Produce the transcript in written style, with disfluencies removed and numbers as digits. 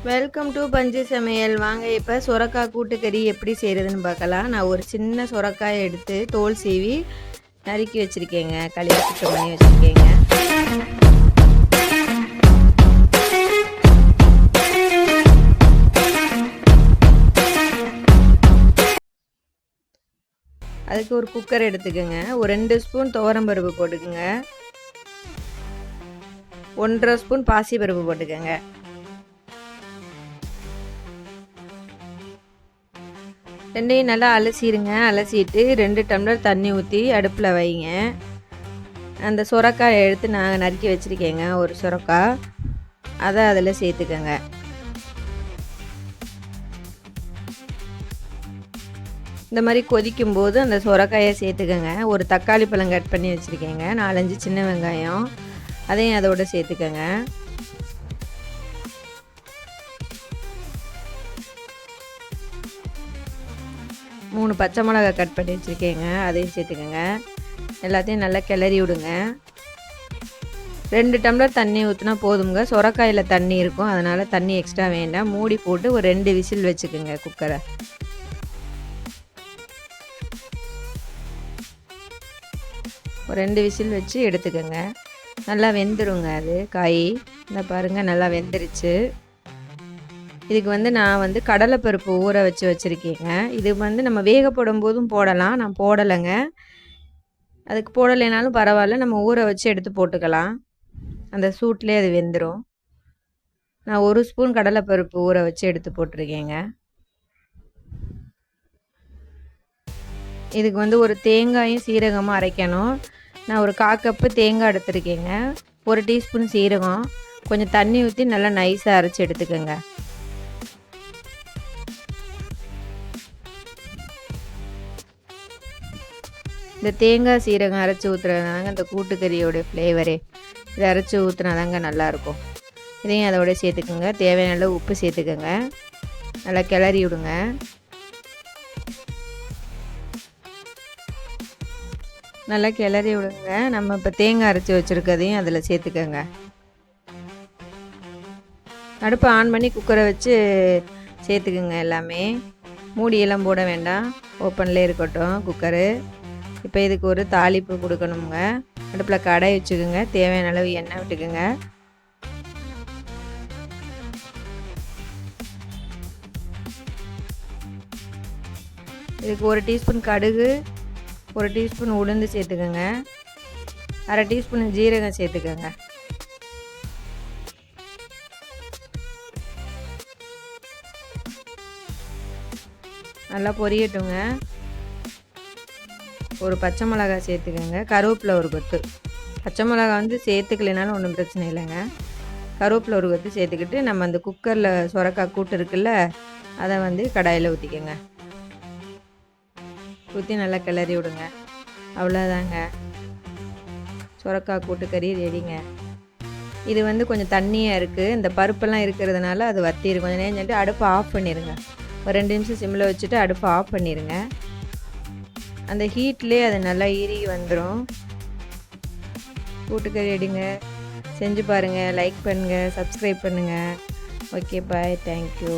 Welcome to பஞ்சு சமையல். வாங்க இப்போ சுரக்காய் கூட்டுக்கறி எப்படி செய்கிறதுன்னு பார்க்கலாம். நான் ஒரு சின்ன சுரக்காயை எடுத்து தோல் சீவி நறுக்கி வச்சுருக்கேங்க. கழுவி சுத்தம் பண்ணி வச்சுருக்கேங்க. அதுக்கு ஒரு குக்கர் எடுத்துக்கோங்க. ஒரு 2 ஸ்பூன் துவரம்பருப்பு போட்டுக்கோங்க. 1.5 ஸ்பூன் பாசிப்பருப்பு போட்டுக்கோங்க. ரெண்டையும் நல்லா அலசிடுங்க. அலசிட்டு 2 டம்ளர் தண்ணி ஊற்றி அடுப்பில் வைங்க. அந்த சுரக்காய் எடுத்து நான் நறுக்கி வச்சுருக்கேங்க. ஒரு சுரக்காய் அதை அதில் சேர்த்துக்கோங்க. இந்த மாதிரி கொதிக்கும்போது அந்த சுரக்காயை சேர்த்துக்கோங்க. ஒரு தக்காளி பழம் கட் பண்ணி வச்சுருக்கேங்க. 4-5 சின்ன வெங்காயம் அதையும் அதோடு சேர்த்துக்கோங்க. மூணு பச்சை மிளகாய் கட் பண்ணி வச்சுருக்கேங்க. அதையும் சேர்த்துக்கோங்க. எல்லாத்தையும் நல்லா கிளறி விடுங்க. 2 டம்ளர் தண்ணி ஊற்றினா போதுங்க. சுரக்காயில் தண்ணி இருக்கும், அதனால் தண்ணி எக்ஸ்ட்ரா வேண்டாம். மூடி போட்டு ஒரு 2 விசில் வச்சுக்கோங்க குக்கரை. ஒரு 2 விசில் வச்சு எடுத்துக்கோங்க. நல்லா வெந்துருங்க அது காய். இந்த பாருங்கள், நல்லா வெந்துருச்சு. இதுக்கு நான் கடலைப்பருப்பு ஊற வச்சு வச்சுருக்கேங்க. இது நம்ம வேக போடும் போதும் போடலாம். நான் போடலைங்க. அதுக்கு போடலைனாலும் பரவாயில்ல, நம்ம ஊற வச்சு எடுத்து போட்டுக்கலாம். அந்த சூட்லேயே அது வெந்துடும். நான் 1 ஸ்பூன் கடலைப்பருப்பு ஊற வச்சு எடுத்து போட்டிருக்கேங்க. இதுக்கு ஒரு தேங்காயும் சீரகமும் அரைக்கணும். நான் ஒரு 1/4 கப்பு தேங்காய் எடுத்துருக்கேங்க. 1 டீஸ்பூன் சீரகம், கொஞ்சம் தண்ணி ஊற்றி நல்லா நைஸாக அரைச்சி எடுத்துக்கோங்க. இந்த தேங்காய் சீரகம் அரைச்சி ஊற்றுறதுனாங்க அந்த கூட்டுக்கறியோடைய ஃப்ளேவரே. இதை அரைச்சி ஊற்றுனாதாங்க நல்லாயிருக்கும். இதையும் அதோட சேர்த்துக்குங்க. தேவையான அளவு உப்பு சேர்த்துக்கோங்க. நல்லா கிளறி விடுங்க. நல்லா கிளறி விடுங்க. நம்ம இப்போ தேங்காய் அரைச்சி வச்சுருக்கதையும் அதில் சேர்த்துக்கோங்க. அடுப்பை ஆன் பண்ணி குக்கரை வச்சு சேர்த்துக்குங்க. எல்லாமே மூடியெல்லாம் போட வேண்டாம், ஓப்பன்லேயே இருக்கட்டும் குக்கரு. இப்போ இதுக்கு ஒரு தாளிப்பு கொடுக்கணுங்க. அடுப்பில் கடாய் வச்சுக்கோங்க. தேவையான அளவு எண்ணெய் விட்டுக்குங்க. இதுக்கு 1 டீஸ்பூன் கடுகு, 1 டீஸ்பூன் உளுந்து சேர்த்துக்கோங்க. 1/2 டீஸ்பூன் ஜீரகம் சேர்த்துக்கோங்க. நல்லா பொரியட்டுங்க. ஒரு பச்சை மிளகாய் சேர்த்துக்கோங்க. கருவேப்பிலை ஒரு கொத்து. பச்சை மிளகாய் சேர்த்துக்கலைனாலும் ஒன்றும் பிரச்சனை இல்லைங்க. கருவேப்பிலை ஒரு கொத்து சேர்த்துக்கிட்டு நம்ம அந்த குக்கரில் சுரக்காய் கூட்டு இருக்குல்ல, அதை கடாயில் ஊற்றிக்கோங்க. ஊற்றி நல்லா கிளறி விடுங்க. அவ்வளோதாங்க, சுரக்காய் கூட்டுக்கறி ரெடிங்க. இது கொஞ்சம் தண்ணியாக இருக்குது. இந்த பருப்பெல்லாம் இருக்கிறதுனால அது வற்றிடும். கொஞ்சம் நேரம் சொல்லிட்டு அடுப்பை ஆஃப் பண்ணிடுங்க. ஒரு 2 நிமிஷம் சிம்மில் வச்சுட்டு அடுப்பை ஆஃப் பண்ணிடுங்க. அந்த ஹீட்லேயே அது நல்லா இறுகி வந்துடும். கூட்டுக்கறி ரெடிங்க. செஞ்சு பாருங்கள். லைக் பண்ணுங்கள், சப்ஸ்கிரைப் பண்ணுங்கள். ஓகே, பாய், தேங்க்யூ.